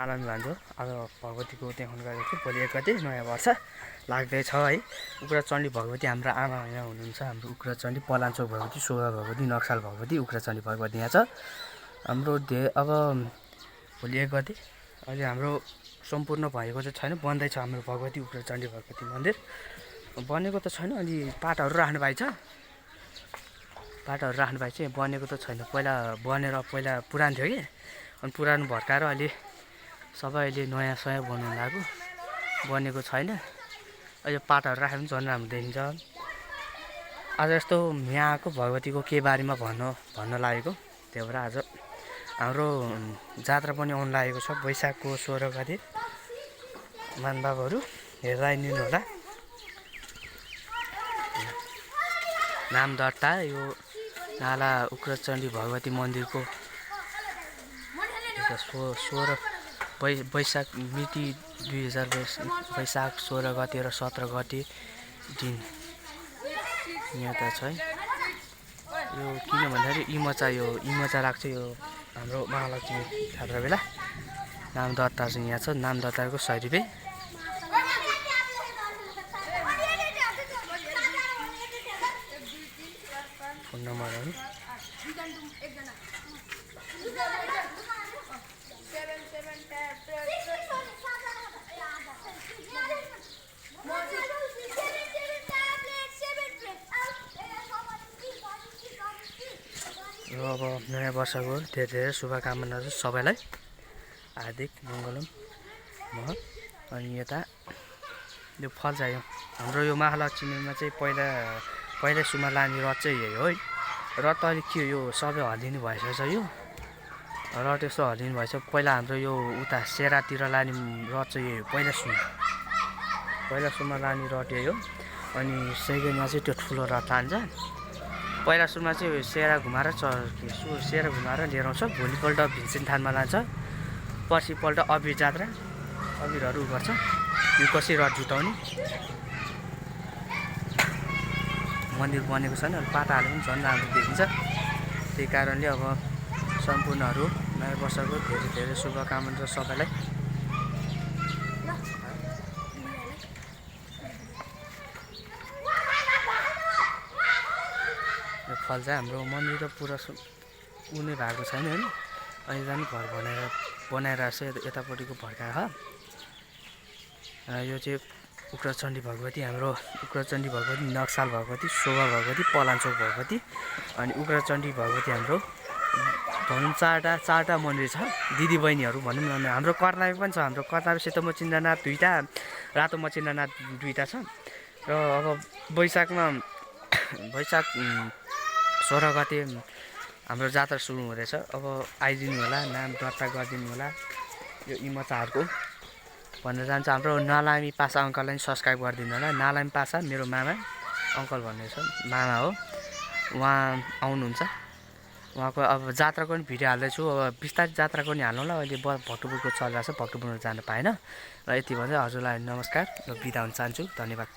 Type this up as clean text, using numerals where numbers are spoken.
आनन्द भान्जो आज भगवतीको देखाउन गएको छु। भोलि 1 गते नयाँ वर्ष लाग्दैछ है। उग्रचण्डी भगवती हाम्रो आमा यहाँ हुनुहुन्छ। हाम्रो उग्रचण्डी पलाञ्चोक भगवती, शोभा भगवती, नक्साल भगवती, उग्रचण्डी भगवती यहाँ छ। हाम्रो अब भोलि 1 गते अहिले हाम्रो सम्पूर्ण भएको चाहिँ छैन, बन्दैछ हाम्रो भगवती उग्रचण्डी भगवती मन्दिर। बनेको त छैन, अलि पाटहरू राख्नु भएको छ। बनेको त छैन। पहिला पुरानो थियो कि, अनि पुरानो भत्काएर अहिले सबैले नयाँ बनाउनु लाग्यो। बनेको छैन। अहिले पाटहरू राखेर पनि झन् राम्रो देखिन्छ। आज यस्तो यहाँ आएको भगवतीको के बारेमा भन्न लागेको, त्यही भएर आज हाम्रो जात्रा पनि आउनु लागेको छ। वैशाखको 16 गते मानबाबुहरू हेरेर आइदिनु होला। नाम दर्ता यो नाला उग्रचण्डी भगवती मन्दिरको 16 वैशाख मिति 2020 वैशाख 16 गते र 17 गते दिन यहाँ त छ है। यो किन भन्दाखेरि इमचा राख्छ यो हाम्रो महालक्ष्मी छात्र बेला। नाम दर्ता चाहिँ यहाँ छ। नाम दर्ताको 100 रुपियाँ। फोन नम्बरहरू र अब नयाँ वर्षको धेरै शुभकामनाहरू सबैलाई हार्दिक मङ्गलम। अनि यता यो फल चाहियो हाम्रो यो महालक्ष्मीमा चाहिँ पहिला सुमा लाने रथ चाहिँ यही हो है। रथ त अलिक के यो सबै हल्लिनु भइसकेछ। यो रथ यसो हल्लिनु भएछ। पहिला हाम्रो यो उता सेरातिर लाने रथ चाहिँ यही हो। पहिला सुमा लाने रथ यही हो। अनि सेकेन्डमा चाहिँ त्यो ठुलो रथ लान्छ। पहिला सुरुमा चाहिँ सेरा घुमाएर लिएर आउँछ। भोलिपल्ट भिन्सेन थानमा लान्छ। पर्सिपल्ट अबिर जात्रा अबिरहरू गर्छ। यो कसरी रथ जुटाउने मन्दिर बनेको छैन। पाटाहरू पनि झन् राम्रो देखिन्छ। त्यही कारणले अब सम्पूर्णहरू नयाँ वर्षको धेरै शुभकामना छ सबैलाई। यो फल चाहिँ हाम्रो मन्दिर त पुरा उनी भएको छैन होइन। अहिले पनि घर बनाइरहेको छ यतापट्टिको भड्काएर। यो चाहिँ उग्रचण्डी भगवती, हाम्रो उग्रचण्डी भगवती, नक्साल भगवती, शोभा भगवती, पलाञ्चोक भगवती अनि उग्रचण्डी भगवती हाम्रो भनौँ चारवटा मन्दिर छ। दिदी बहिनीहरू भनौँ न। हाम्रो कर्णाली पनि छ। हाम्रो कर्णाली सेतो मचिन्द्रनाथ 2टा, रातो मचिन्द्रनाथ 2टा छ। र अब वैशाख 16 गते हाम्रो जात्रा सुरु हुँदैछ। अब आइदिनु होला, नाम दर्ता गरिदिनु होला। यो इमचाहरूको भनेर जान्छ। हाम्रो नालामी पासा अङ्कललाई सब्सक्राइब गरिदिनु होला। नालामी पासा मेरो मामा अङ्कल भन्ने छ, मामा हो। उहाँ आउनुहुन्छ। उहाँको अब जात्राको पनि भिडियो हाल्दैछु। अब बिस्तारै जात्राको पनि हाल्नु होला। अहिले भक्तपुरको चलिरहेको छ। भक्तपुरमा जान पाएन। र यति भन्दै हजुरलाई नमस्कार र बिदा हुन चाहन्छु। धन्यवाद।